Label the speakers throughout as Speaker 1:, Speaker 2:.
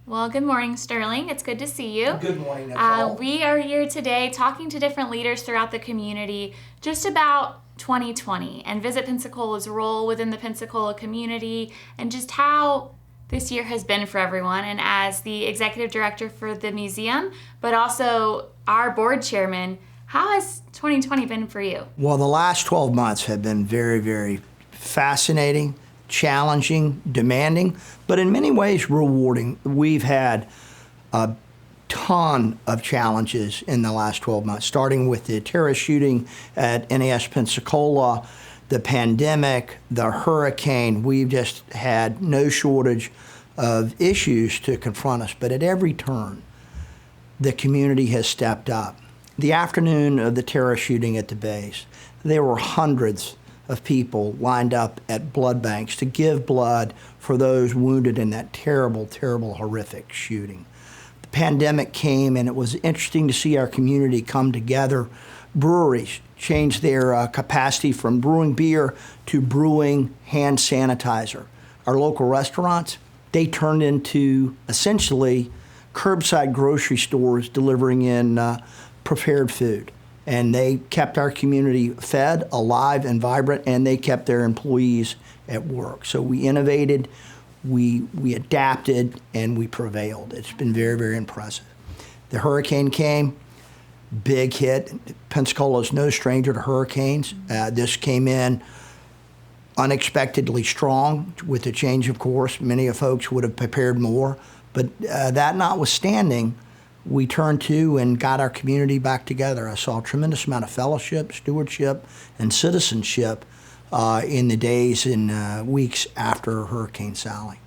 Speaker 1: Well, good morning, Sterling. It's good to see you.
Speaker 2: Good morning, Nicole.
Speaker 1: We are here today talking to different leaders throughout the community just about 2020 and Visit Pensacola's role within the Pensacola community and just how this year has been for everyone. And as the executive director for the museum, but also our board chairman, how has 2020 been for you?
Speaker 2: Well, the last 12 months have been very, very fascinating, challenging, demanding, but in many ways rewarding. We've had a ton of challenges in the last 12 months, starting with the terrorist shooting at NAS Pensacola, the pandemic, the hurricane. We've just had no shortage of issues to confront us, but at every turn, the community has stepped up. The afternoon of the terrorist shooting at the base, there were hundreds of people lined up at blood banks to give blood for those wounded in that terrible, terrible, horrific shooting. The pandemic came, and it was interesting to see our community come together. Breweries changed their capacity from brewing beer to brewing hand sanitizer. Our local restaurants, they turned into essentially curbside grocery stores delivering in prepared food. And they kept our community fed, alive, and vibrant, and they kept their employees at work. So we innovated, we adapted, and we prevailed. It's been very, very impressive. The hurricane came, big hit. Pensacola is no stranger to hurricanes. This came in unexpectedly strong with the change of course. Many of folks would have prepared more, but that notwithstanding, we turned to and got our community back together. I saw a tremendous amount of fellowship, stewardship, and citizenship in the days and weeks after Hurricane Sally.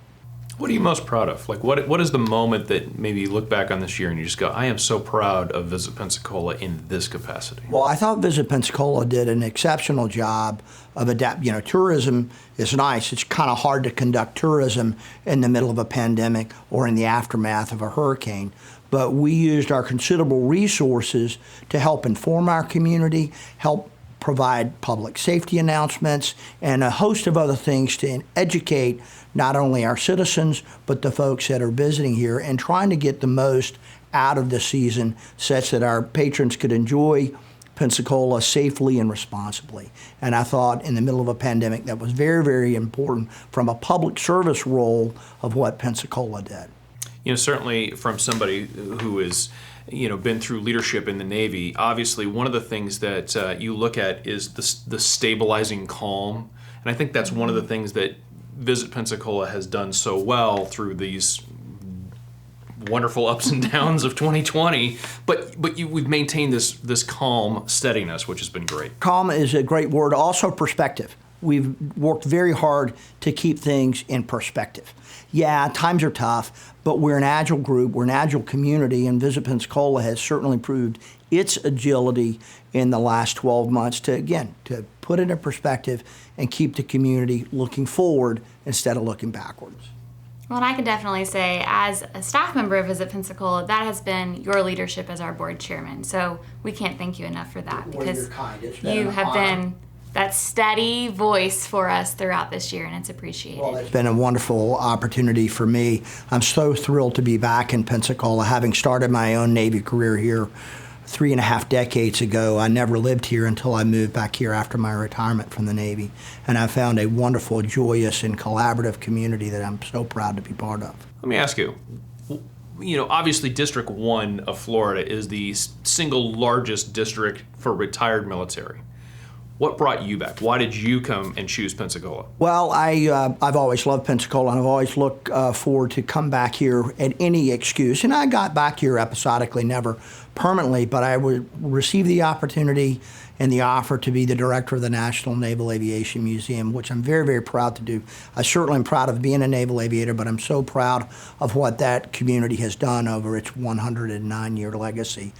Speaker 3: What are you most proud of? Like, what is the moment that maybe you look back on this year and you just go, I am so proud of Visit Pensacola in this capacity?
Speaker 2: Well, I thought Visit Pensacola did an exceptional job of adapt. You know, tourism is nice. It's kind of hard to conduct tourism in the middle of a pandemic or in the aftermath of a hurricane. But we used our considerable resources to help inform our community, help provide public safety announcements, and a host of other things to educate not only our citizens, but the folks that are visiting here and trying to get the most out of the season such that our patrons could enjoy Pensacola safely and responsibly. And I thought in the middle of a pandemic that was very, very important from a public service role of what Pensacola did.
Speaker 3: You know, certainly from somebody who has, been through leadership in the Navy, obviously one of the things that you look at is the stabilizing calm. And I think that's one of the things that Visit Pensacola has done so well through these wonderful ups and downs of 2020. But we've maintained this calm steadiness, which has been great.
Speaker 2: Calm is a great word. Also perspective. We've worked very hard to keep things in perspective. Yeah, times are tough, but we're an agile group, we're an agile community, and Visit Pensacola has certainly proved its agility in the last 12 months to put it in perspective and keep the community looking forward instead of looking backwards.
Speaker 1: Well, and I can definitely say, as a staff member of Visit Pensacola, that has been your leadership as our board chairman. So we can't thank you enough for that because you have been that steady voice for us throughout this year, and it's appreciated.
Speaker 2: Well, it's been a wonderful opportunity for me. I'm so thrilled to be back in Pensacola, having started my own Navy career here 3.5 decades ago. I never lived here until I moved back here after my retirement from the Navy, and I found a wonderful, joyous, and collaborative community that I'm so proud to be part of.
Speaker 3: Let me ask you, obviously District 1 of Florida is the single largest district for retired military. What brought you back? Why did you come and choose Pensacola?
Speaker 2: Well, I've always loved Pensacola, and I've always looked forward to come back here at any excuse. And I got back here episodically, never permanently, but I would receive the opportunity and the offer to be the director of the National Naval Aviation Museum, which I'm very, very proud to do. I certainly am proud of being a naval aviator, but I'm so proud of what that community has done over its 109-year legacy.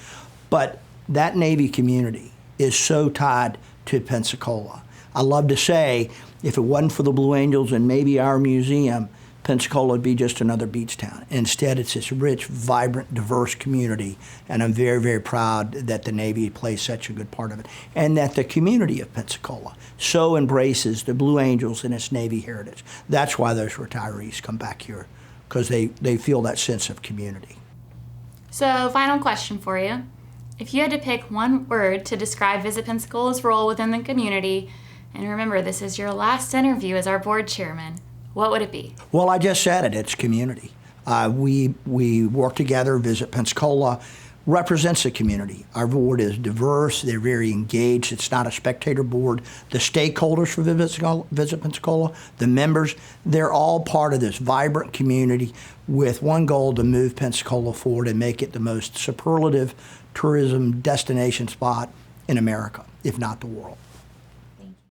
Speaker 2: But that Navy community is so tied to Pensacola. I love to say, if it wasn't for the Blue Angels and maybe our museum, Pensacola would be just another beach town. Instead, it's this rich, vibrant, diverse community, and I'm very, very proud that the Navy plays such a good part of it, and that the community of Pensacola so embraces the Blue Angels and its Navy heritage. That's why those retirees come back here because they feel that sense of community.
Speaker 1: So, final question for you. If you had to pick one word to describe Visit Pensacola's role within the community, and remember, this is your last interview as our board chairman, what would it be?
Speaker 2: Well, I just said it. It's community. We work together. Visit Pensacola represents the community. Our board is diverse. They're very engaged. It's not a spectator board. The stakeholders for Visit Pensacola, the members, they're all part of this vibrant community with one goal: to move Pensacola forward and make it the most superlative tourism destination spot in America, if not the world.